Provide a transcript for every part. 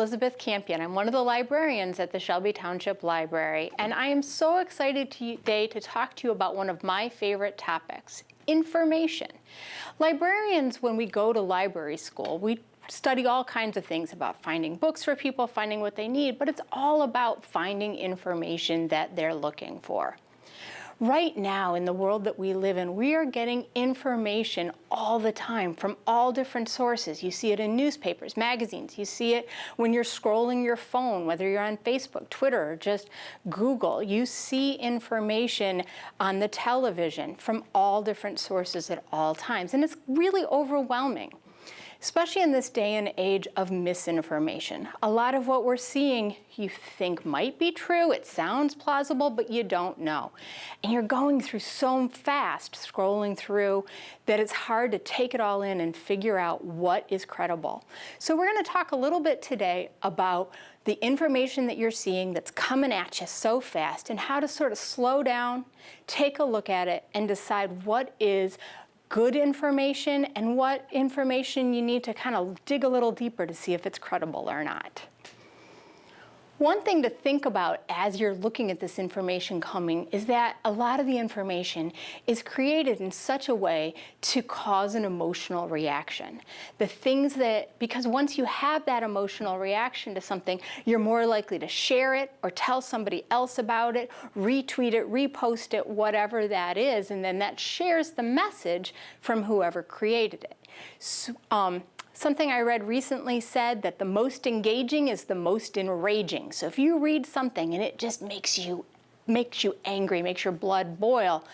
Elizabeth Campion. I'm one of the librarians at the Shelby Township Library, and I am so excited today to talk to you about one of my favorite topics, information. Librarians, when we go to library school, we study all kinds of things about finding books for people, finding what they need, but it's all about finding information that they're looking for. Right now, in the world that we live in, we are getting information all the time from all different sources. You see it in newspapers, magazines. You see it when you're scrolling your phone, whether you're on Facebook, Twitter, or just Google. You see information on the television from all different sources at all times, and it's really overwhelming, especially in this day and age of misinformation. A lot of what we're seeing you think might be true, it sounds plausible, but you don't know. And you're going through so fast, scrolling through, that it's hard to take it all in and figure out what is credible. So we're gonna talk a little bit today about the information that you're seeing that's coming at you so fast and how to sort of slow down, take a look at it, and decide what is good information and what information you need to kind of dig a little deeper to see if it's credible or not. One thing to think about as you're looking at this information coming is that a lot of the information is created in such a way to cause an emotional reaction. The things that, because once you have that emotional reaction to something, you're more likely to share it or tell somebody else about it, retweet it, repost it, whatever that is, and then that shares the message from whoever created it. So, something I read recently said that the most engaging is the most enraging. So if you read something and it just makes you angry, makes your blood boil,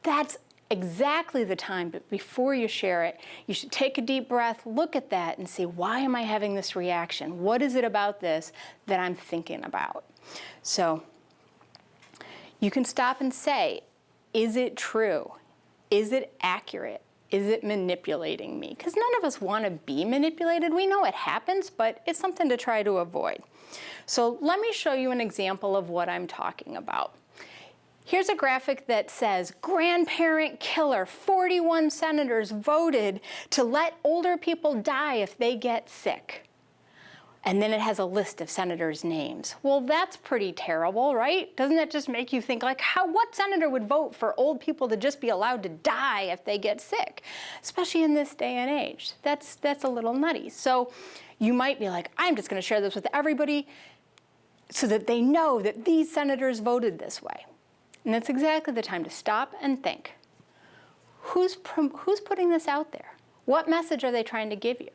that's exactly the time, but before you share it, you should take a deep breath, look at that and see, why am I having this reaction? What is it about this that I'm thinking about? So you can stop and say, is it true? Is it accurate? Is it manipulating me? Because none of us want to be manipulated. We know it happens, but it's something to try to avoid. So let me show you an example of what I'm talking about. Here's a graphic that says, grandparent killer, 41 senators voted to let older people die if they get sick. And then it has a list of senators' names. Well, that's pretty terrible, right? Doesn't that just make you think, like, what senator would vote for old people to just be allowed to die if they get sick? Especially in this day and age. That's a little nutty. So you might be like, I'm just gonna share this with everybody so that they know that these senators voted this way. And that's exactly the time to stop and think. Who's putting this out there? What message are they trying to give you?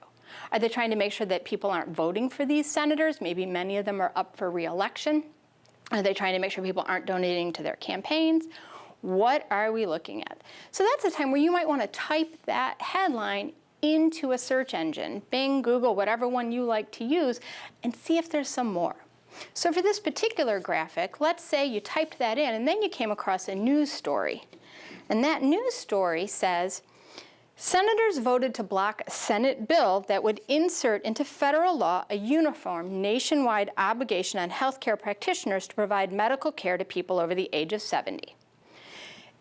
Are they trying to make sure that people aren't voting for these senators? Maybe many of them are up for re-election. Are they trying to make sure people aren't donating to their campaigns? What are we looking at? So that's a time where you might want to type that headline into a search engine, Bing, Google, whatever one you like to use, and see if there's some more. So for this particular graphic, let's say you typed that in and then you came across a news story. And that news story says, senators voted to block a Senate bill that would insert into federal law a uniform nationwide obligation on healthcare practitioners to provide medical care to people over the age of 70.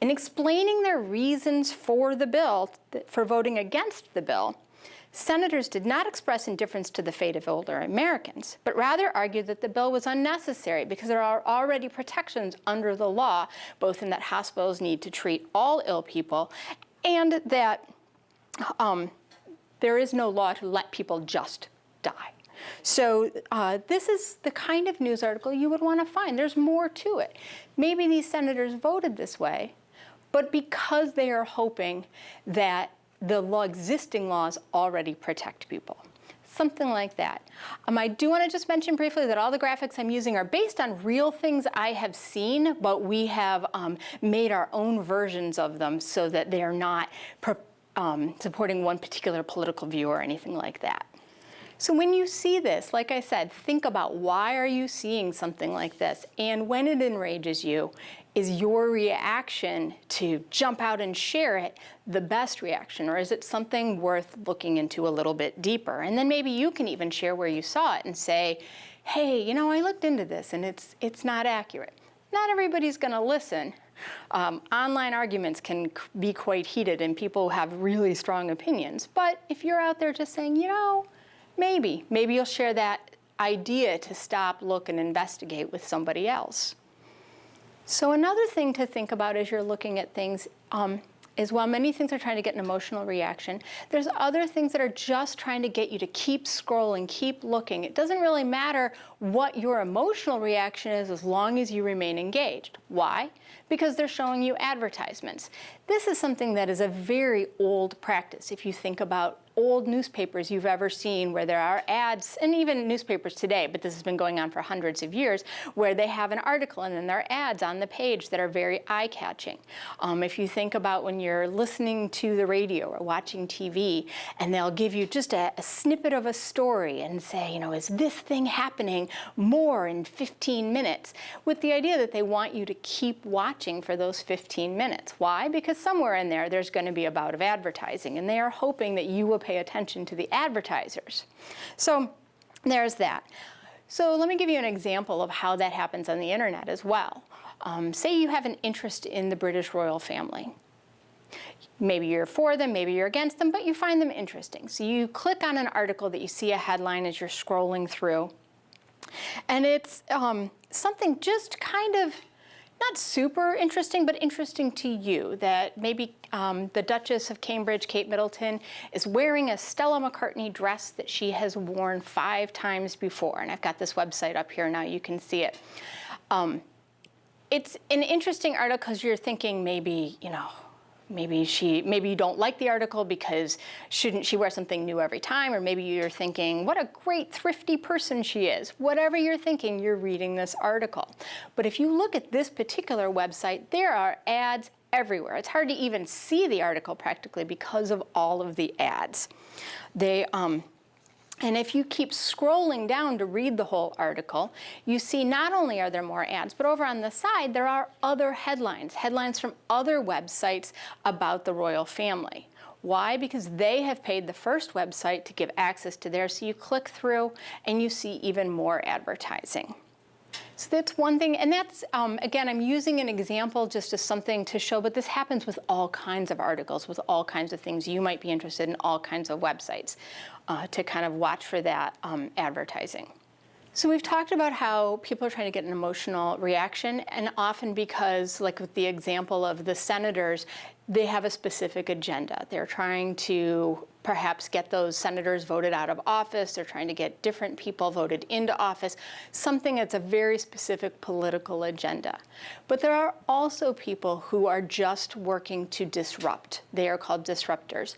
In explaining their reasons for the bill, for voting against the bill, senators did not express indifference to the fate of older Americans, but rather argued that the bill was unnecessary because there are already protections under the law, both in that hospitals need to treat all ill people and that there is no law to let people just die. So this is the kind of news article you would want to find. There's more to it. Maybe these senators voted this way, but because they are hoping that the existing laws already protect people. Something like that. I do want to just mention briefly that all the graphics I'm using are based on real things I have seen, but we have made our own versions of them so that they are not supporting one particular political view or anything like that. So when you see this, like I said, think about why are you seeing something like this? And when it enrages you, is your reaction to jump out and share it the best reaction? Or is it something worth looking into a little bit deeper? And then maybe you can even share where you saw it and say, hey, you know, I looked into this and it's not accurate. Not everybody's gonna listen. Online arguments can be quite heated and people have really strong opinions. But if you're out there just saying, you know, maybe you'll share that idea to stop, look, and investigate with somebody else. So another thing to think about as you're looking at things is while many things are trying to get an emotional reaction, there's other things that are just trying to get you to keep scrolling, keep looking. It doesn't really matter what your emotional reaction is as long as you remain engaged. Why? Because they're showing you advertisements. This is something that is a very old practice. If you think about old newspapers you've ever seen where there are ads, and even newspapers today, but this has been going on for hundreds of years, where they have an article and then there are ads on the page that are very eye-catching. If you think about when you're listening to the radio or watching TV, and they'll give you just a snippet of a story and say, you know, is this thing happening more in 15 minutes? With the idea that they want you to keep watching for those 15 minutes. Why? Because somewhere in there, there's going to be a bout of advertising, and they are hoping that you will pay attention to the advertisers. So there's that. So let me give you an example of how that happens on the internet as well. Say you have an interest in the British royal family. Maybe you're for them, maybe you're against them, but you find them interesting. So you click on an article that you see a headline as you're scrolling through, and it's something just kind of not super interesting, but interesting to you, that maybe the Duchess of Cambridge, Kate Middleton, is wearing a Stella McCartney dress that she has worn 5 times before. And I've got this website up here now, you can see it. It's an interesting article because you're thinking maybe, you know, maybe you don't like the article because shouldn't she wear something new every time? Or maybe you're thinking, what a great thrifty person she is. Whatever you're thinking, you're reading this article. But if you look at this particular website, there are ads everywhere. It's hard to even see the article practically because of all of the ads. And if you keep scrolling down to read the whole article, you see not only are there more ads, but over on the side there are other headlines from other websites about the royal family. Why? Because they have paid the first website to give access to theirs, so you click through and you see even more advertising. So that's one thing, and that's, again, I'm using an example just as something to show, but this happens with all kinds of articles, with all kinds of things. You might be interested in all kinds of websites to kind of watch for that advertising. So we've talked about how people are trying to get an emotional reaction, and often because, like with the example of the senators, they have a specific agenda. They're trying to perhaps get those senators voted out of office. They're trying to get different people voted into office, something that's a very specific political agenda. But there are also people who are just working to disrupt. They are called disruptors.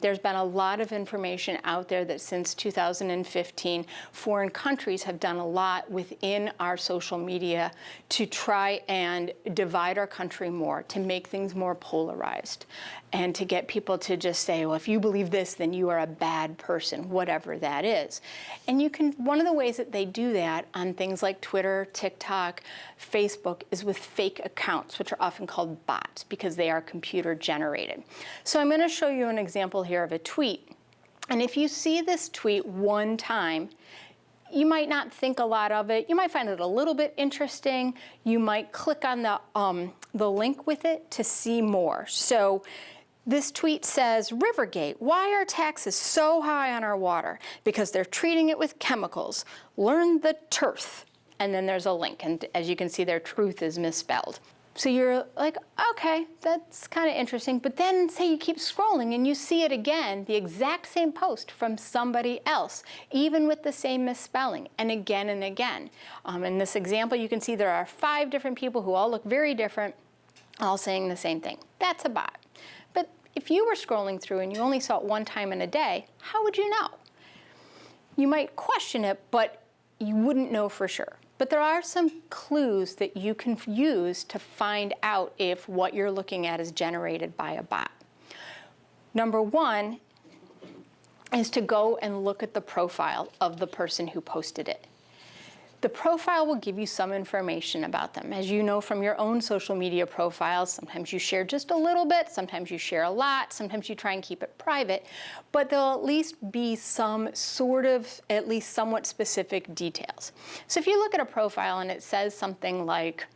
There's been a lot of information out there that since 2015, foreign countries have done a lot within our social media to try and divide our country more, to make things more polarized, and to get people to just say, well, if you believe this, then you are a bad person, whatever that is. And one of the ways that they do that on things like Twitter, TikTok, Facebook is with fake accounts, which are often called bots because they are computer generated. So I'm going to show you an example here of a tweet. And if you see this tweet one time, you might not think a lot of it. You might find it a little bit interesting. You might click on the link with it to see more. So this tweet says, Rivergate, why are taxes so high on our water? Because they're treating it with chemicals. Learn the truth. And then there's a link, and as you can see, their truth is misspelled. So you're like, okay, that's kind of interesting. But then say you keep scrolling and you see it again, the exact same post from somebody else, even with the same misspelling, and again and again. In this example, you can see there are 5 different people who all look very different, all saying the same thing. That's a bot. But if you were scrolling through and you only saw it one time in a day, how would you know? You might question it, but you wouldn't know for sure. But there are some clues that you can use to find out if what you're looking at is generated by a bot. Number 1 is to go and look at the profile of the person who posted it. The profile will give you some information about them. As you know from your own social media profiles, sometimes you share just a little bit, sometimes you share a lot, sometimes you try and keep it private, but there'll at least be some sort of, at least somewhat specific details. So if you look at a profile and it says something like,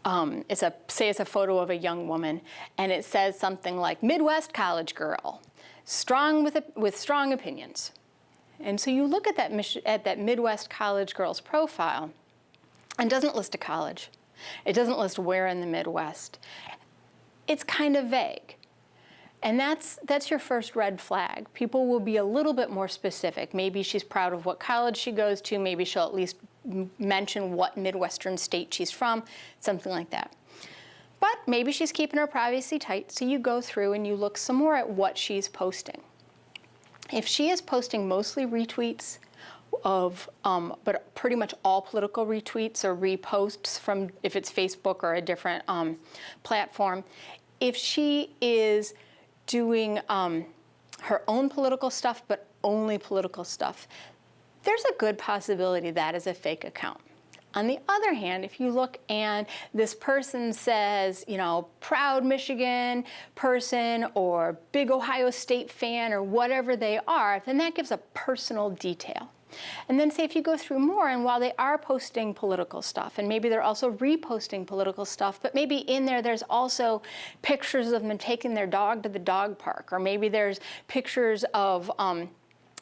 say it's a photo of a young woman, and it says something like Midwest college girl, strong with strong opinions. And so you look at that Midwest college girl's profile, and it doesn't list a college. It doesn't list where in the Midwest. It's kind of vague. And that's your first red flag. People will be a little bit more specific. Maybe she's proud of what college she goes to. Maybe she'll at least mention what Midwestern state she's from, something like that. But maybe she's keeping her privacy tight, so you go through and you look some more at what she's posting. If she is posting mostly retweets of, but pretty much all political retweets or reposts from, if it's Facebook or a different platform, if she is doing her own political stuff, but only political stuff, there's a good possibility that is a fake account. On the other hand, if you look and this person says, you know, proud Michigan person or big Ohio State fan or whatever they are, then that gives a personal detail. And then say if you go through more, and while they are posting political stuff, and maybe they're also reposting political stuff, but maybe in there's also pictures of them taking their dog to the dog park, or maybe there's pictures of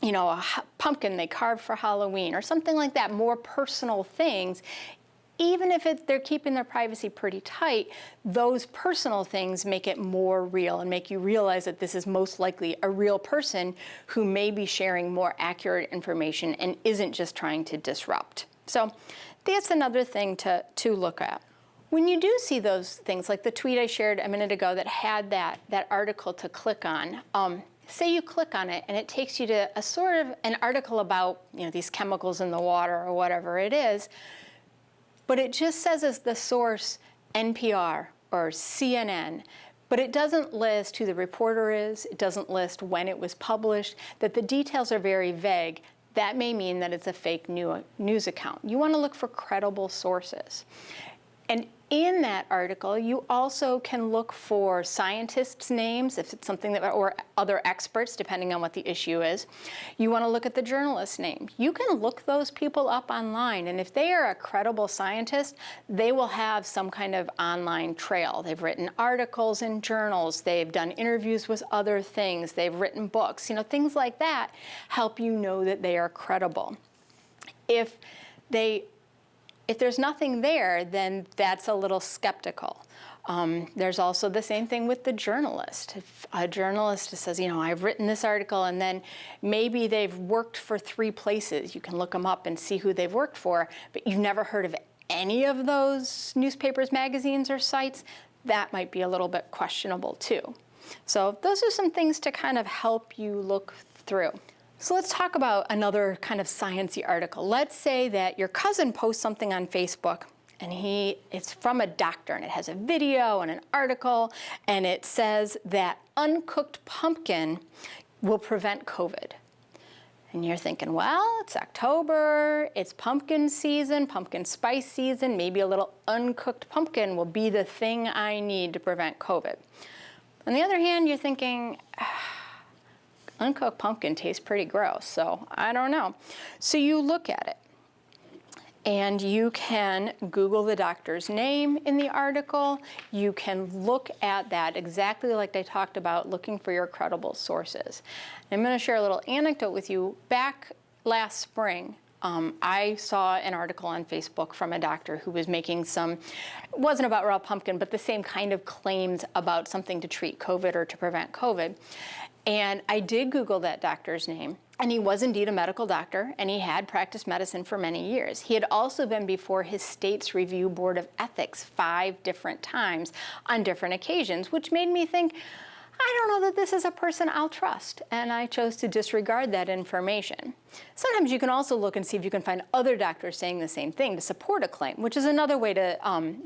you know, a pumpkin they carved for Halloween or something like that, more personal things. Even if they're keeping their privacy pretty tight, those personal things make it more real and make you realize that this is most likely a real person who may be sharing more accurate information and isn't just trying to disrupt. So that's another thing to look at. When you do see those things, like the tweet I shared a minute ago that had that article to click on, say you click on it and it takes you to a sort of an article about, you know, these chemicals in the water or whatever it is, but it just says as the source NPR or CNN, but it doesn't list who the reporter is, it doesn't list when it was published, that the details are very vague. That may mean that it's a fake news account. You want to look for credible sources. And in that article, you also can look for scientists' names, if it's something that, or other experts, depending on what the issue is. You want to look at the journalist's name. You can look those people up online, and if they are a credible scientist, they will have some kind of online trail. They've written articles in journals, they've done interviews with other things, they've written books, you know, things like that help you know that they are credible. If there's nothing there, then that's a little skeptical. There's also the same thing with the journalist. If a journalist says, you know, I've written this article, and then maybe they've worked for 3 places. You can look them up and see who they've worked for, but you've never heard of any of those newspapers, magazines, or sites, that might be a little bit questionable too. So those are some things to kind of help you look through. So let's talk about another kind of sciencey article. Let's say that your cousin posts something on Facebook, and it's from a doctor, and it has a video and an article, and it says that uncooked pumpkin will prevent COVID. And you're thinking, well, it's October, it's pumpkin season, pumpkin spice season, maybe a little uncooked pumpkin will be the thing I need to prevent COVID. On the other hand, you're thinking, uncooked pumpkin tastes pretty gross, so I don't know. So you look at it, and you can Google the doctor's name in the article. You can look at that exactly like I talked about, looking for your credible sources. I'm going to share a little anecdote with you. Back last spring, I saw an article on Facebook from a doctor who was making some, it wasn't about raw pumpkin, but the same kind of claims about something to treat COVID or to prevent COVID. And I did Google that doctor's name, and he was indeed a medical doctor, and he had practiced medicine for many years. He had also been before his state's review board of ethics 5 different times on different occasions, which made me think, I don't know that this is a person I'll trust, and I chose to disregard that information. Sometimes you can also look and see if you can find other doctors saying the same thing to support a claim, which is another way to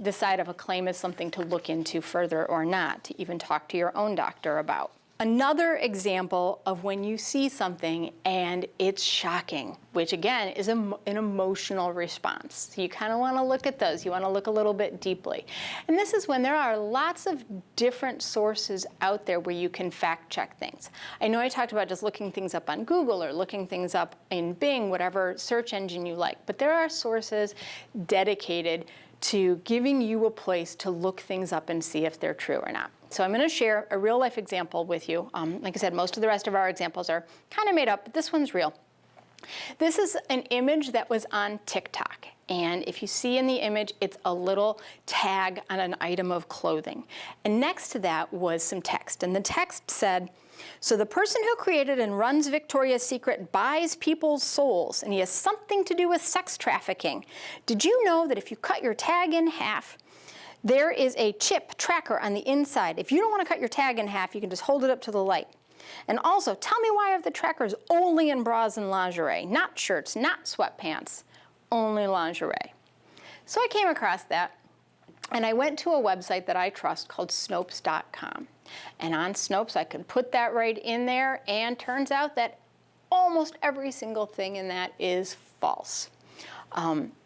decide if a claim is something to look into further or not, to even talk to your own doctor about. Another example of when you see something and it's shocking, which again is an emotional response. So you kind of want to look at those. You want to look a little bit deeply. And this is when there are lots of different sources out there where you can fact check things. I know I talked about just looking things up on Google or looking things up in Bing, whatever search engine you like, but there are sources dedicated to giving you a place to look things up and see if they're true or not. So I'm going to share a real life example with you. Like I said, most of the rest of our examples are kind of made up, but this one's real. This is an image that was on TikTok. And if you see in the image, it's a little tag on an item of clothing. And next to that was some text. And the text said, "So the person who created and runs Victoria's Secret buys people's souls, and he has something to do with sex trafficking. Did you know that if you cut your tag in half, there is a chip tracker on the inside? If you don't want to cut your tag in half, you can just hold it up to the light. And also, tell me why are the trackers only in bras and lingerie, not shirts, not sweatpants, only lingerie?" So I came across that, and I went to a website that I trust called Snopes.com. And on Snopes, I could put that right in there, and turns out that almost every single thing in that is false.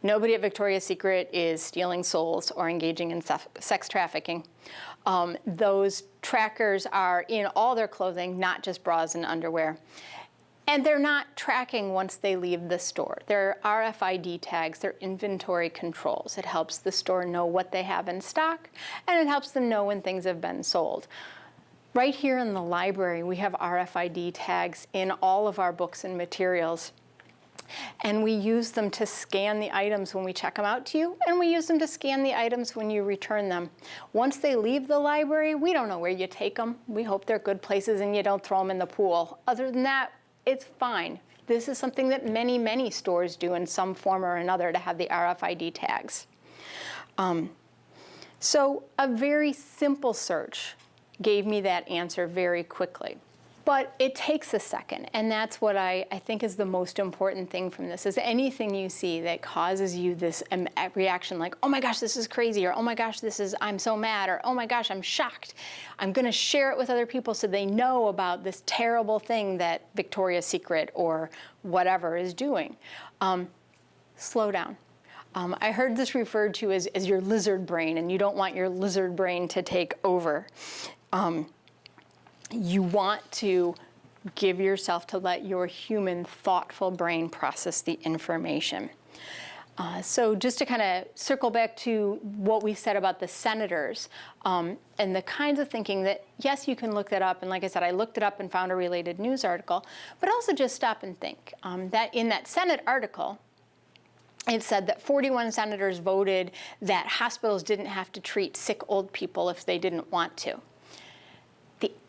Nobody at Victoria's Secret is stealing souls or engaging in sex trafficking. Those trackers are in all their clothing, not just bras and underwear. And they're not tracking once they leave the store. They're RFID tags, they're inventory controls. It helps the store know what they have in stock, and it helps them know when things have been sold. Right here in the library, we have RFID tags in all of our books and materials. And we use them to scan the items when we check them out to you, and we use them to scan the items when you return them. Once they leave the library, we don't know where you take them. We hope they're good places and you don't throw them in the pool. Other than that, it's fine. This is something that many, many stores do in some form or another, to have the RFID tags. So a very simple search gave me that answer very quickly. But it takes a second, and that's what I think is the most important thing from this, is anything you see that causes you this reaction like, oh my gosh, this is crazy, or oh my gosh, I'm so mad, or oh my gosh, I'm shocked. I'm gonna share it with other people so they know about this terrible thing that Victoria's Secret or whatever is doing. Slow down. I heard this referred to as your lizard brain, and you don't want your lizard brain to take over. You want to give yourself to let your human, thoughtful brain process the information. So just to kind of circle back to what we said about the senators, and the kinds of thinking that, yes, you can look that up. And like I said, I looked it up and found a related news article, but also just stop and think. That in that Senate article, it said that 41 senators voted that hospitals didn't have to treat sick old people if they didn't want to.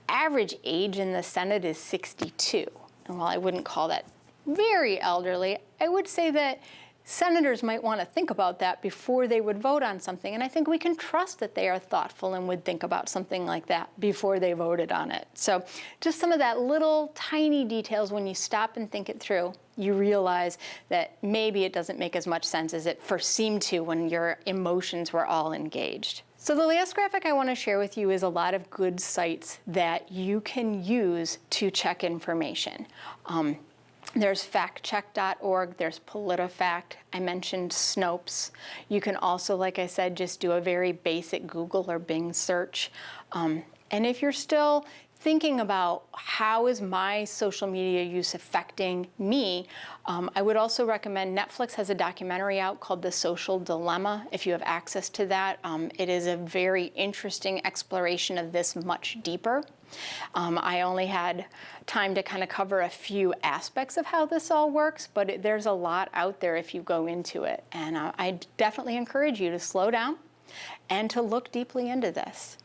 Average age in the Senate is 62. And while I wouldn't call that very elderly, I would say that senators might want to think about that before they would vote on something. And I think we can trust that they are thoughtful and would think about something like that before they voted on it. So just some of that little tiny details, when you stop and think it through, you realize that maybe it doesn't make as much sense as it first seemed to when your emotions were all engaged. So the last graphic I want to share with you is a lot of good sites that you can use to check information. There's factcheck.org, there's PolitiFact, I mentioned Snopes. You can also, like I said, just do a very basic Google or Bing search. And if you're still thinking about how is my social media use affecting me, I would also recommend Netflix has a documentary out called The Social Dilemma, if you have access to that. It is a very interesting exploration of this much deeper. I only had time to kind of cover a few aspects of how this all works, but there's a lot out there if you go into it. And I definitely encourage you to slow down and to look deeply into this.